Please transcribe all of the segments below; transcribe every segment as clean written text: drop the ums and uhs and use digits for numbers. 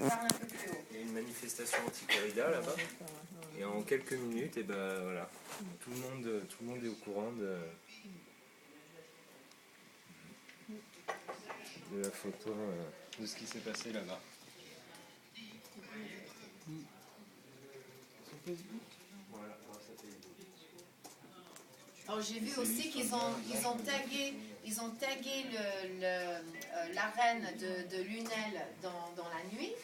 Parle un peu plus haut. Il y a une manifestation anti-corrida là-bas. Et en quelques minutes, et ben voilà, tout le monde est au courant de la photo, de ce qui s'est passé là-bas. Voilà, ça fait... Alors j'ai vu aussi qu'ils ont tagué l'arène de Lunel dans la nuit.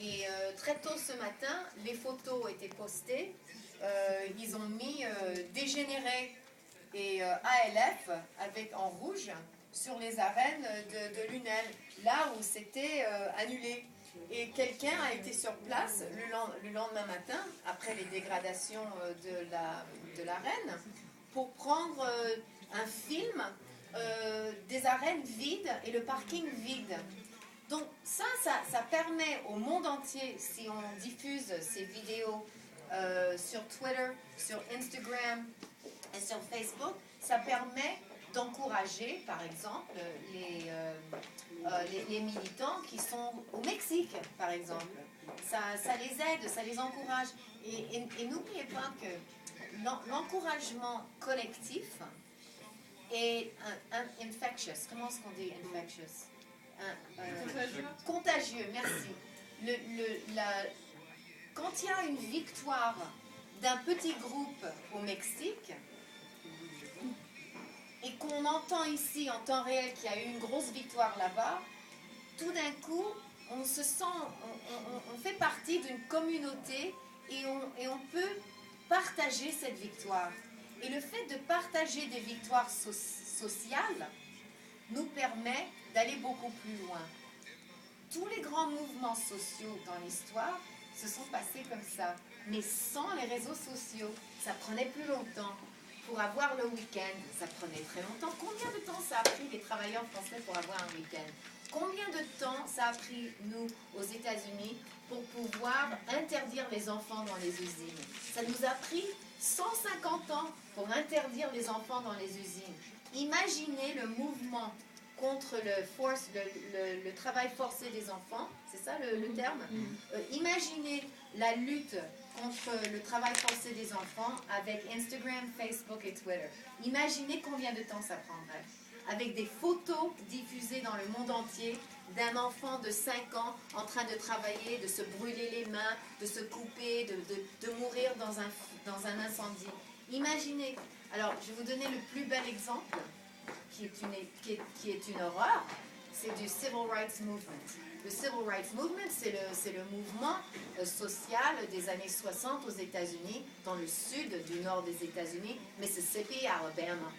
Et très tôt ce matin, les photos étaient postées. Ils ont mis dégénéré et ALF avec en rouge sur les arènes de Lunel, là où c'était annulé. Et quelqu'un a été sur place le lendemain matin, après les dégradations de l'arène, pour prendre un film des arènes vides et le parking vide. Donc ça permet au monde entier, si on diffuse ces vidéos sur Twitter, sur Instagram et sur Facebook, ça permet d'encourager, par exemple, les militants qui sont au Mexique, par exemple. Ça les aide, ça les encourage. Et n'oubliez pas que l'encouragement collectif est infectious. Comment est-ce qu'on dit infectious? Contagieux, merci. Quand il y a une victoire d'un petit groupe au Mexique, et qu'on entend ici en temps réel qu'il y a eu une grosse victoire là-bas, tout d'un coup, on se sent, on fait partie d'une communauté et on peut partager cette victoire. Et le fait de partager des victoires sociales nous permet d'aller beaucoup plus loin. Tous les grands mouvements sociaux dans l'histoire se sont passés comme ça, mais sans les réseaux sociaux. Ça prenait plus longtemps. Pour avoir le week-end, ça prenait très longtemps. Combien de temps ça a pris les travailleurs français pour avoir un week-end? Combien de temps ça a pris, nous, aux États-Unis, pour pouvoir interdire les enfants dans les usines? Ça nous a pris 150 ans pour interdire les enfants dans les usines. Imaginez le mouvement contre le travail forcé des enfants, c'est ça le terme? Imaginez la lutte contre le travail forcé des enfants avec Instagram, Facebook et Twitter. Imaginez combien de temps ça prendrait. Avec des photos diffusées dans le monde entier d'un enfant de 5 ans en train de travailler, de se brûler les mains, de se couper, de mourir dans un incendie. Imaginez. Alors, je vais vous donner le plus bel exemple, qui est une horreur, c'est du Civil Rights Movement. Le Civil Rights Movement, c'est le mouvement social des années 60 aux États-Unis, dans le sud du nord des États-Unis, Mississippi, Alabama,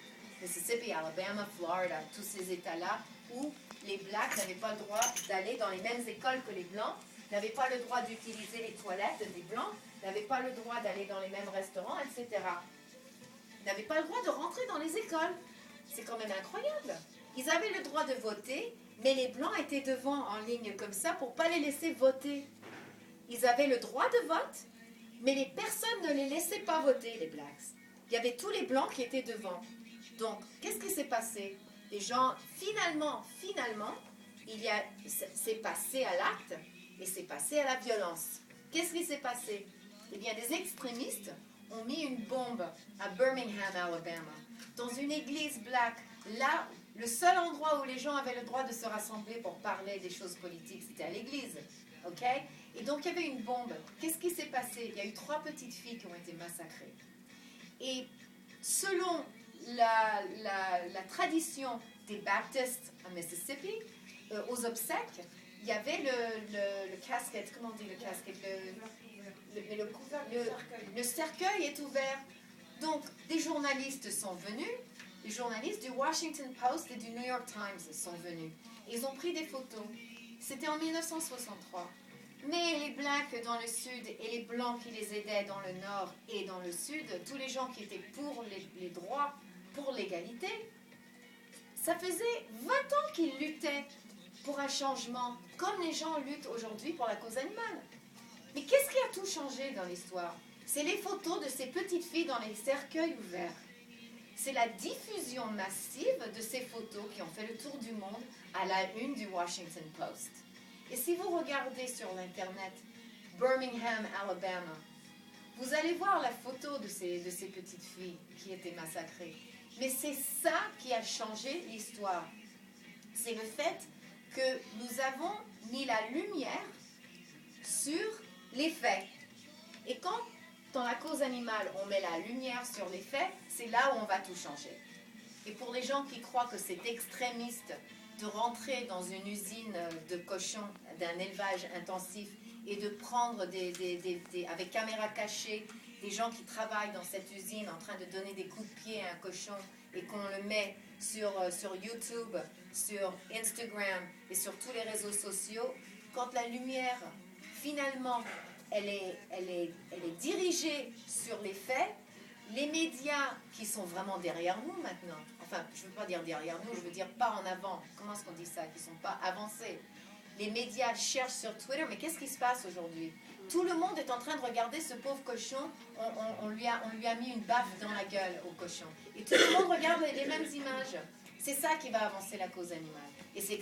Florida, tous ces États-là où les Blacks n'avaient pas le droit d'aller dans les mêmes écoles que les Blancs, n'avaient pas le droit d'utiliser les toilettes des Blancs, n'avaient pas le droit d'aller dans les mêmes restaurants, etc. Ils n'avaient pas le droit de rentrer dans les écoles. C'est quand même incroyable. Ils avaient le droit de voter, mais les Blancs étaient devant en ligne comme ça pour ne pas les laisser voter. Ils avaient le droit de vote, mais les personnes ne les laissaient pas voter, les Blacks. Il y avait tous les Blancs qui étaient devant. Donc, qu'est-ce qui s'est passé? Les gens, finalement, c'est passé à l'acte et c'est passé à la violence. Qu'est-ce qui s'est passé? Eh bien, des extrémistes ont mis une bombe à Birmingham, Alabama, dans une église black. Là, le seul endroit où les gens avaient le droit de se rassembler pour parler des choses politiques, c'était à l'église. OK? Et donc, il y avait une bombe. Qu'est-ce qui s'est passé? Il y a eu 3 petites filles qui ont été massacrées. Et selon la tradition des Baptistes à Mississippi, aux obsèques, il y avait le casquette, comment on dit le casquette? Le cercueil est ouvert. Donc, des journalistes sont venus, les journalistes du Washington Post et du New York Times sont venus. Ils ont pris des photos. C'était en 1963. Mais les Blacks dans le sud et les Blancs qui les aidaient dans le nord et dans le sud, tous les gens qui étaient pour les droits, pour l'égalité, ça faisait 20 ans qu'ils luttaient pour un changement, comme les gens luttent aujourd'hui pour la cause animale. Mais qu'est-ce qui a tout changé dans l'histoire? C'est les photos de ces petites filles dans les cercueils ouverts. C'est la diffusion massive de ces photos qui ont fait le tour du monde à la une du Washington Post. Et si vous regardez sur l'internet Birmingham, Alabama, vous allez voir la photo de ces petites filles qui étaient massacrées. Mais c'est ça qui a changé l'histoire. C'est le fait que nous avons mis la lumière sur les faits. Et quand, dans la cause animale, on met la lumière sur les faits, c'est là où on va tout changer. Et pour les gens qui croient que c'est extrémiste de rentrer dans une usine de cochons, d'un élevage intensif, et de prendre avec caméra cachée, des gens qui travaillent dans cette usine en train de donner des coups de pied à un cochon et qu'on le met sur YouTube, sur Instagram et sur tous les réseaux sociaux, quand la lumière, finalement, elle est dirigée sur les faits, les médias qui sont vraiment derrière nous maintenant, enfin, je ne veux pas dire derrière nous, je veux dire pas en avant, comment est-ce qu'on dit ça, qui ne sont pas avancés. Les médias cherchent sur Twitter, mais qu'est-ce qui se passe aujourd'hui? Tout le monde est en train de regarder ce pauvre cochon, on lui a mis une baffe dans la gueule au cochon. Et tout le monde regarde les mêmes images. C'est ça qui va avancer la cause animale. Et c'est